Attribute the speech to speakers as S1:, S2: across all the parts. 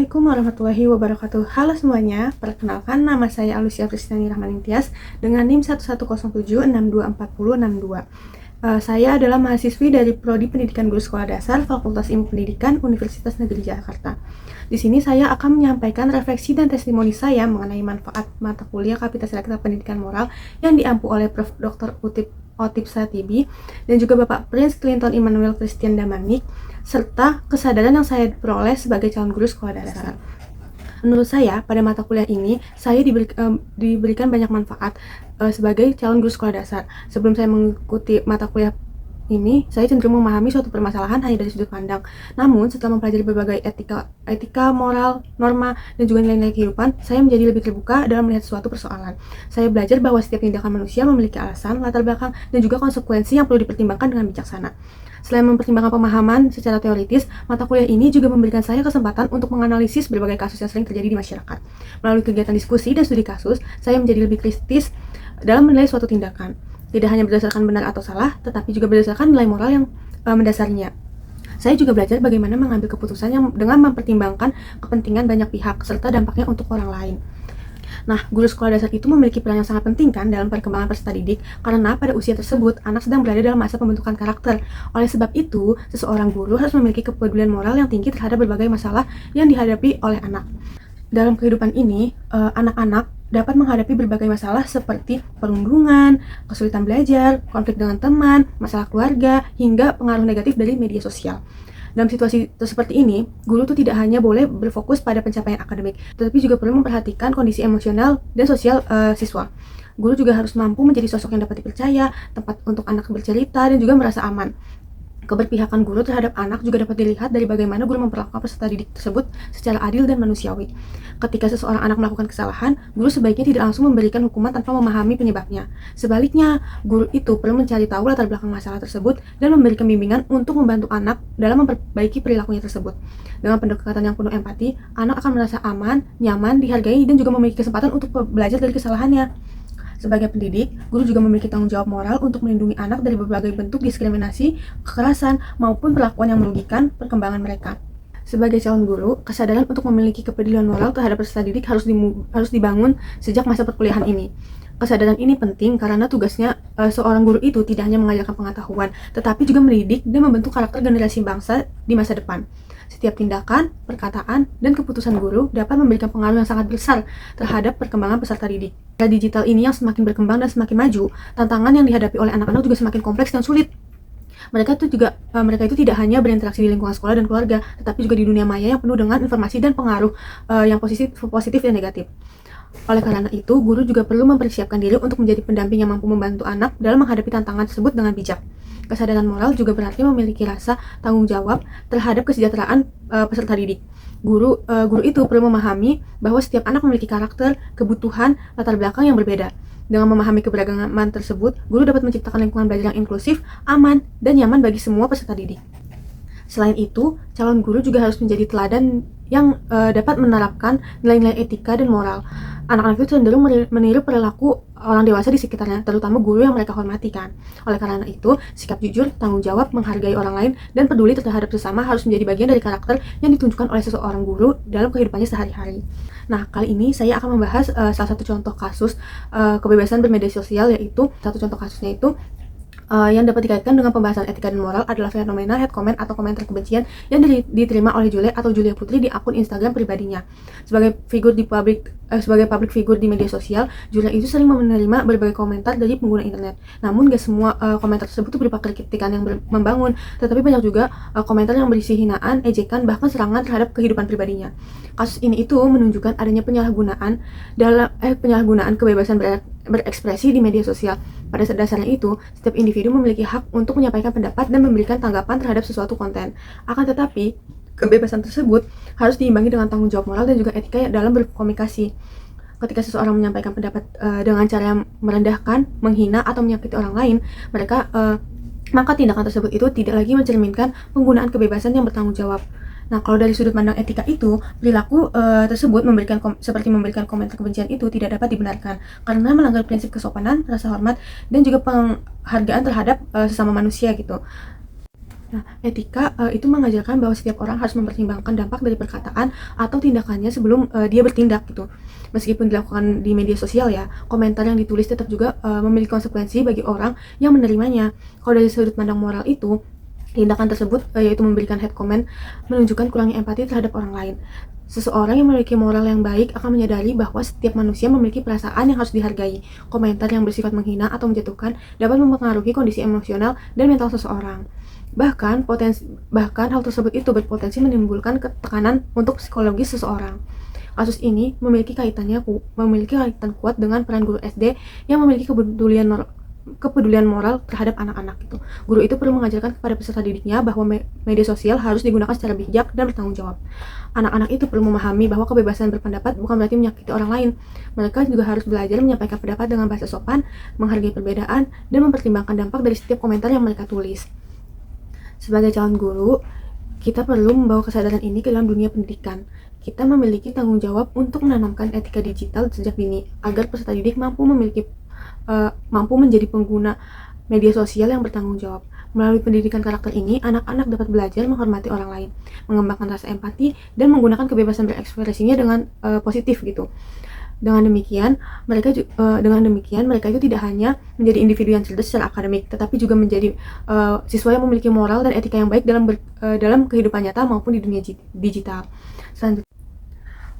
S1: Assalamualaikum warahmatullahi wabarakatuh. Halo semuanya, perkenalkan nama saya Alusia Kristiani Rahmanintias dengan NIM 1107624062. Saya adalah mahasiswi dari Prodi Pendidikan Guru Sekolah Dasar Fakultas Ilmu Pendidikan Universitas Negeri Jakarta. Di sini saya akan menyampaikan refleksi dan testimoni saya mengenai manfaat mata kuliah Kapita Selekta Pendidikan Moral yang diampu oleh Prof. Dr. Otip Satibi dan juga Bapak Prince Clinton Immanuel Christian Damanik, serta kesadaran yang saya peroleh sebagai calon guru sekolah dasar. Menurut saya, pada mata kuliah ini, saya diberikan banyak manfaat sebagai calon guru sekolah dasar. Sebelum saya mengikuti mata kuliah ini, saya cenderung memahami suatu permasalahan hanya dari sudut pandang. Namun, setelah mempelajari berbagai etika, moral, norma, dan juga nilai-nilai kehidupan, saya menjadi lebih terbuka dalam melihat suatu persoalan. Saya belajar bahwa setiap tindakan manusia memiliki alasan, latar belakang, dan juga konsekuensi yang perlu dipertimbangkan dengan bijaksana. Selain mempertimbangkan pemahaman secara teoritis, mata kuliah ini juga memberikan saya kesempatan untuk menganalisis berbagai kasus yang sering terjadi di masyarakat. Melalui kegiatan diskusi dan studi kasus, saya menjadi lebih kritis dalam menilai suatu tindakan. Tidak hanya berdasarkan benar atau salah, tetapi juga berdasarkan nilai moral yang mendasarinya. Saya juga belajar bagaimana mengambil keputusan yang dengan mempertimbangkan kepentingan banyak pihak, serta dampaknya untuk orang lain. Nah, guru sekolah dasar itu memiliki peran yang sangat penting kan dalam perkembangan peserta didik, karena pada usia tersebut, anak sedang berada dalam masa pembentukan karakter. Oleh sebab itu, seseorang guru harus memiliki kepedulian moral yang tinggi terhadap berbagai masalah yang dihadapi oleh anak. Dalam kehidupan ini, anak-anak dapat menghadapi berbagai masalah seperti perundungan, kesulitan belajar, konflik dengan teman, masalah keluarga, hingga pengaruh negatif dari media sosial. Dalam situasi seperti ini, guru itu tidak hanya boleh berfokus pada pencapaian akademik, tetapi juga perlu memperhatikan kondisi emosional dan sosial siswa. Guru juga harus mampu menjadi sosok yang dapat dipercaya, tempat untuk anak bercerita, dan juga merasa aman. Keberpihakan guru terhadap anak juga dapat dilihat dari bagaimana guru memperlakukan peserta didik tersebut secara adil dan manusiawi. Ketika seseorang anak melakukan kesalahan, guru sebaiknya tidak langsung memberikan hukuman tanpa memahami penyebabnya. Sebaliknya, guru itu perlu mencari tahu latar belakang masalah tersebut dan memberikan bimbingan untuk membantu anak dalam memperbaiki perilakunya tersebut. Dengan pendekatan yang penuh empati, anak akan merasa aman, nyaman, dihargai, dan juga memiliki kesempatan untuk belajar dari kesalahannya. Sebagai pendidik, guru juga memiliki tanggung jawab moral untuk melindungi anak dari berbagai bentuk diskriminasi, kekerasan, maupun perlakuan yang merugikan perkembangan mereka. Sebagai calon guru, kesadaran untuk memiliki kepedulian moral terhadap peserta didik harus dibangun sejak masa perkuliahan ini. Kesadaran ini penting karena tugasnya seorang guru itu tidak hanya mengajarkan pengetahuan, tetapi juga mendidik dan membentuk karakter generasi bangsa di masa depan. Setiap tindakan, perkataan, dan keputusan guru dapat memberikan pengaruh yang sangat besar terhadap perkembangan peserta didik. Era digital ini yang semakin berkembang dan semakin maju, tantangan yang dihadapi oleh anak-anak juga semakin kompleks dan sulit. Mereka itu tidak hanya berinteraksi di lingkungan sekolah dan keluarga, tetapi juga di dunia maya yang penuh dengan informasi dan pengaruh yang positif dan negatif. Oleh karena itu, guru juga perlu mempersiapkan diri untuk menjadi pendamping yang mampu membantu anak dalam menghadapi tantangan tersebut dengan bijak. Kesadaran moral juga berarti memiliki rasa tanggung jawab terhadap kesejahteraan peserta didik. Guru itu perlu memahami bahwa setiap anak memiliki karakter, kebutuhan, latar belakang yang berbeda. Dengan memahami keberagaman tersebut, guru dapat menciptakan lingkungan belajar yang inklusif, aman, dan nyaman bagi semua peserta didik. Selain itu, calon guru juga harus menjadi teladan yang dapat menerapkan nilai-nilai etika dan moral. Anak-anak itu cenderung meniru perilaku orang dewasa di sekitarnya, terutama guru yang mereka hormati kan. Oleh karena itu, sikap jujur, tanggung jawab, menghargai orang lain, dan peduli terhadap sesama harus menjadi bagian dari karakter yang ditunjukkan oleh seseorang guru dalam kehidupannya sehari-hari. Nah, kali ini saya akan membahas salah satu contoh kasus kebebasan bermedia sosial, yaitu satu contoh kasusnya itu yang dapat dikaitkan dengan pembahasan etika dan moral adalah fenomena hate comment atau komentar kebencian yang diterima oleh Julia Putri di akun Instagram pribadinya. Sebagai public figure di media sosial, Julia itu sering menerima berbagai komentar dari pengguna internet. Namun gak semua komentar tersebut berupa kritikan yang membangun, tetapi banyak juga komentar yang berisi hinaan, ejekan, bahkan serangan terhadap kehidupan pribadinya. Kasus ini itu menunjukkan adanya penyalahgunaan kebebasan berekspresi di media sosial. Pada dasarnya itu, setiap individu memiliki hak untuk menyampaikan pendapat dan memberikan tanggapan terhadap sesuatu konten. Akan tetapi, kebebasan tersebut harus diimbangi dengan tanggung jawab moral dan juga etika dalam berkomunikasi. Ketika seseorang menyampaikan pendapat dengan cara yang merendahkan, menghina, atau menyakiti orang lain, maka tindakan tersebut itu tidak lagi mencerminkan penggunaan kebebasan yang bertanggung jawab. Nah, kalau dari sudut pandang etika itu, perilaku tersebut seperti memberikan komentar kebencian itu tidak dapat dibenarkan karena melanggar prinsip kesopanan, rasa hormat, dan juga penghargaan terhadap sesama manusia gitu. Nah, etika itu mengajarkan bahwa setiap orang harus mempertimbangkan dampak dari perkataan atau tindakannya sebelum dia bertindak gitu. Meskipun dilakukan di media sosial ya, komentar yang ditulis tetap juga memiliki konsekuensi bagi orang yang menerimanya. Kalau dari sudut pandang moral itu, tindakan tersebut yaitu memberikan hate comment menunjukkan kurangnya empati terhadap orang lain. Seseorang yang memiliki moral yang baik akan menyadari bahwa setiap manusia memiliki perasaan yang harus dihargai. Komentar yang bersifat menghina atau menjatuhkan dapat mempengaruhi kondisi emosional dan mental seseorang. Bahkan hal tersebut itu berpotensi menimbulkan tekanan untuk psikologis seseorang. Kasus ini memiliki kaitan kuat dengan peran guru SD yang memiliki kepedulian moral terhadap anak-anak itu. Guru itu perlu mengajarkan kepada peserta didiknya bahwa media sosial harus digunakan secara bijak dan bertanggung jawab. Anak-anak itu perlu memahami bahwa kebebasan berpendapat bukan berarti menyakiti orang lain. Mereka juga harus belajar menyampaikan pendapat dengan bahasa sopan, menghargai perbedaan, dan mempertimbangkan dampak dari setiap komentar yang mereka tulis. Sebagai calon guru, kita perlu membawa kesadaran ini ke dalam dunia pendidikan. Kita memiliki tanggung jawab untuk menanamkan etika digital sejak dini agar peserta didik mampu menjadi pengguna media sosial yang bertanggung jawab. Melalui pendidikan karakter ini, anak-anak dapat belajar menghormati orang lain, mengembangkan rasa empati, dan menggunakan kebebasan berekspresinya dengan positif gitu. Dengan demikian, mereka itu tidak hanya menjadi individu yang cerdas secara akademik, tetapi juga menjadi siswa yang memiliki moral dan etika yang baik dalam kehidupan nyata maupun di dunia digital. Selanjutnya,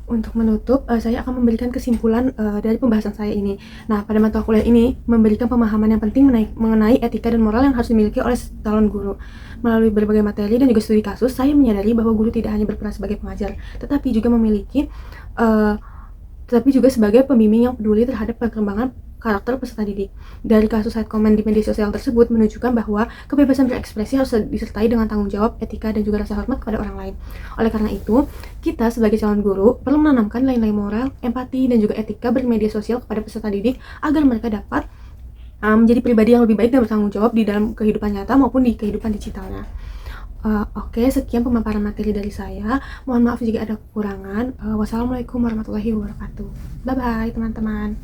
S1: untuk menutup, saya akan memberikan kesimpulan dari pembahasan saya ini. Nah, pada mata kuliah ini memberikan pemahaman yang penting mengenai etika dan moral yang harus dimiliki oleh calon guru. Melalui berbagai materi dan juga studi kasus, saya menyadari bahwa guru tidak hanya berperan sebagai pengajar, tetapi juga sebagai pembimbing yang peduli terhadap perkembangan karakter peserta didik. Dari kasus hate comment di media sosial tersebut menunjukkan bahwa kebebasan berekspresi harus disertai dengan tanggung jawab, etika, dan juga rasa hormat kepada orang lain. Oleh karena itu, kita sebagai calon guru perlu menanamkan nilai-nilai moral, empati, dan juga etika bermedia sosial kepada peserta didik agar mereka dapat menjadi pribadi yang lebih baik dan bertanggung jawab di dalam kehidupan nyata maupun di kehidupan digitalnya. Oke, sekian pemaparan materi dari saya. Mohon maaf jika ada kekurangan. Wassalamualaikum warahmatullahi wabarakatuh. Bye-bye, teman-teman.